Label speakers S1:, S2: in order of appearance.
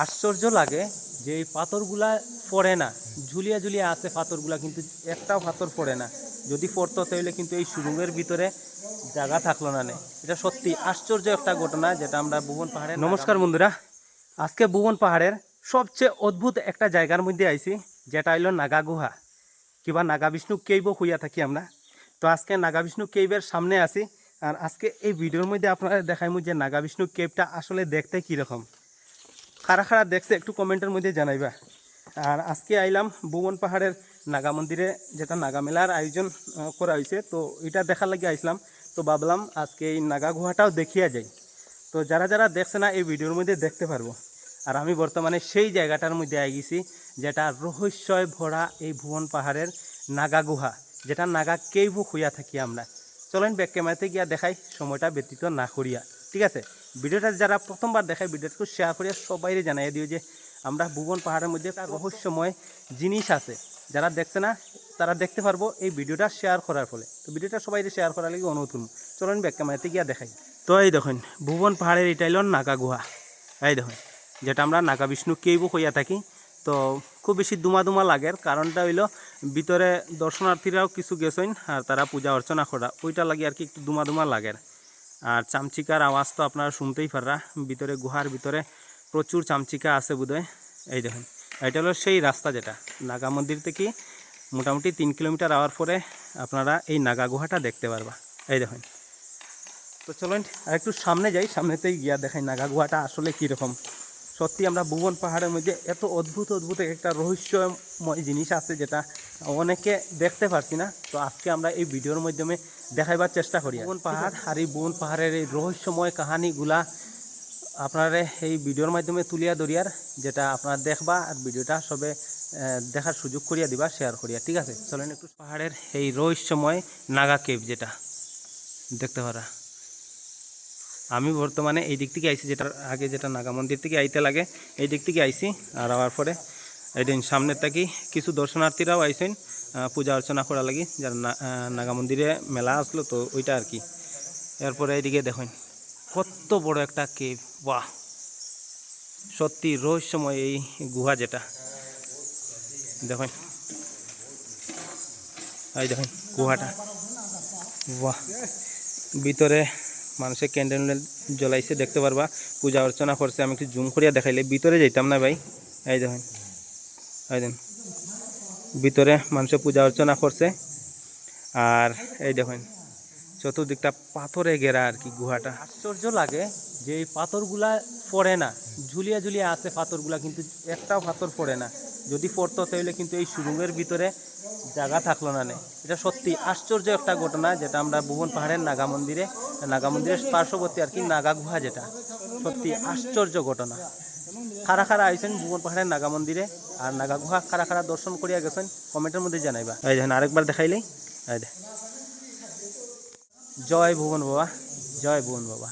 S1: আশ্চর্য লাগে যে এই পাথরগুলা পড়ে না, ঝুলিয়া ঝুলিয়া আছে পাথরগুলা, কিন্তু একটাও পাথর পড়ে না। যদি পড়তো তাহলে কিন্তু এই সুরঙ্গের ভিতরে জায়গা থাকলো না। এটা সত্যি আশ্চর্য একটা ঘটনা যেটা আমরা ভুবন পাহাড়ে। নমস্কার বন্ধুরা, আজকে ভুবন পাহাড়ের সবচেয়ে অদ্ভুত একটা জায়গার মধ্যে আইছি, যেটা হইল নাগা গুহা কিংবা নাগা বিষ্ণু কেইবও হইয়া থাকি আমরা। তো আজকে নাগা বিষ্ণু কেইবের সামনে আছি, আর আজকে এই ভিডিওর মধ্যে আপনারা দেখাইমু যে নাগা বিষ্ণু কেইবটা আসলে দেখতে কীরকম। খারা খারা দেখছে একটু কমেন্টের মধ্যে জানাইবা। আর আজকে আইলাম ভুবন পাহাড়ের নাগা মন্দিরে, যেটা নাগা মেলার আয়োজন করা হয়েছে, তো এটা দেখার লাগে আইসলাম। তো ভাবলাম আজকে এই নাগা গুহাটাও দেখিয়া যাই। তো যারা যারা দেখছে না এই ভিডিওর মধ্যে দেখতে পারবো। আর আমি বর্তমানে সেই জায়গাটার মধ্যে আই গেছি, যেটা রহস্যয় ভরা এই ভুবন পাহাড়ের নাগা গুহা, যেটা নাগা কেইবও হইয়া থাকি আমরা। চলেন ব্যাক ক্যামেরাতে গিয়া দেখাই, সময়টা ব্যতীত না করিয়া। ঠিক আছে, ভিডিওটা যারা প্রথমবার দেখায় ভিডিওটাকে শেয়ার করিয়া সবাই জানাই দিও যে আমরা ভুবন পাহাড়ের মধ্যে একটা রহস্যময় জিনিস আছে। যারা দেখছে না তারা দেখতে পারবো এই ভিডিওটা শেয়ার করার ফলে। তো ভিডিওটা সবাই শেয়ার করার লাগে অনুরোধ করুন। চলেন ব্যাক ক্যামেরাতে গিয়া দেখাই। তো এই দেখুন ভুবন পাহাড়ের এটা হইল নাগা গুহা। এই দেখুন, যেটা আমরা নাগা বিষ্ণু কেইবও হইয়া থাকি। তো খুব বেশি দুমা লাগের কারণটা হইল ভিতরে দর্শনার্থীরাও কিছু গেছেন আর তারা পূজা অর্চনা করা, ওইটা লাগে আর কি একটু দুমা লাগের। আর চামচিকার আওয়াজ তো আপনারা শুনতেই পাররা, ভিতরে গুহার ভিতরে প্রচুর চামচিকা আছে বোধহয়। এই দেখুন, এটা হলো সেই রাস্তা যেটা নাগা মন্দির থেকে মোটামুটি 3 কিলোমিটার আওয়ার পরে আপনারা এই নাগা গুহাটা দেখতে পারবা। এই দেখুন, তো চলুন আর একটু সামনে যাই, সামনেতেই গিয়া দেখাই নাগা গুহাটা আসলে কীরকম। সত্যি আমরা ভুবন পাহাড়ের মধ্যে এত অদ্ভুত একটা রহস্যময় জিনিস আছে, যেটা অনেকে দেখতে পারছি না। তো আজকে আমরা এই ভিডিওর মাধ্যমে দেখাইবার চেষ্টা করি ভুবন পাহাড়। আর এই ভুবন পাহাড়ের এই রহস্যময় কাহানিগুলা আপনারা এই ভিডিওর মাধ্যমে তুলিয়া ধরিয়ার, যেটা আপনারা দেখবা আর ভিডিওটা সবে দেখার সুযোগ করিয়া দিবা, শেয়ার করিয়া। ঠিক আছে, চলেন একটু পাহাড়ের এই রহস্যময় নাগা কেভ যেটা দেখতে পারা। আমি বর্তমানে এই দিক থেকে আইছি, যেটা আগে যেটা নাগা মন্দির থেকে আইতে লাগে এই দিক থেকে আইছি। আর আওয়ার পরে এই দিন সামনের থাকি কিছু দর্শনার্থীরাও আইছেন পূজা অর্চনা করা লাগি, যার নাগা মন্দিরে মেলা আসলো তো ওইটা আর কি। এরপরে এইদিকে দেখুন কত বড় একটা কেভ, বাহ সত্যি রহস্যময় এই গুহা যেটা দেখুন। এই দেখুন গুহাটা, বাহ ভিতরে মানুষের ক্যান্ডেল জ্বলাইছে দেখতে পারবা, পূজা অর্চনা করছে। আমি একটু জুম করিয়া দেখাইলে ভিতরে যাইতাম না ভাই। এই দেখুন, এই দেখুন ভিতরে মানুষের পূজা অর্চনা করছে। আর এই দেখুন চতুর্দিকটা পাথরে ঘেরা আর কি গুহাটা। আশ্চর্য লাগে যে এই পাথরগুলা পড়ে না, ঝুলিয়া ঝুলিয়া আছে পাথরগুলা, কিন্তু একটাও পাথর পড়ে না। যদি পড়তো তাহলে কিন্তু এই সুরঙ্গের ভিতরে জায়গা থাকলো না। এটা সত্যি আশ্চর্য একটা ঘটনা, যেটা আমরা ভুবন পাহাড়ের নাগা মন্দিরের পার্শ্ববর্তী আর কি নাগা গুহা, যেটা সত্যি আশ্চর্য ঘটনা। খারা খারা আইছেন ভুবন পাহাড়ের নাগা মন্দিরে আর নাগা গুহা খারা খারা দর্শন করিয়া গেছেন, কমেন্টের মধ্যে জানাইবা। এই দেখেন আরেকবার দেখাইলেই। এই দেখ, জয় ভুবন বাবা, জয় ভুবন বাবা।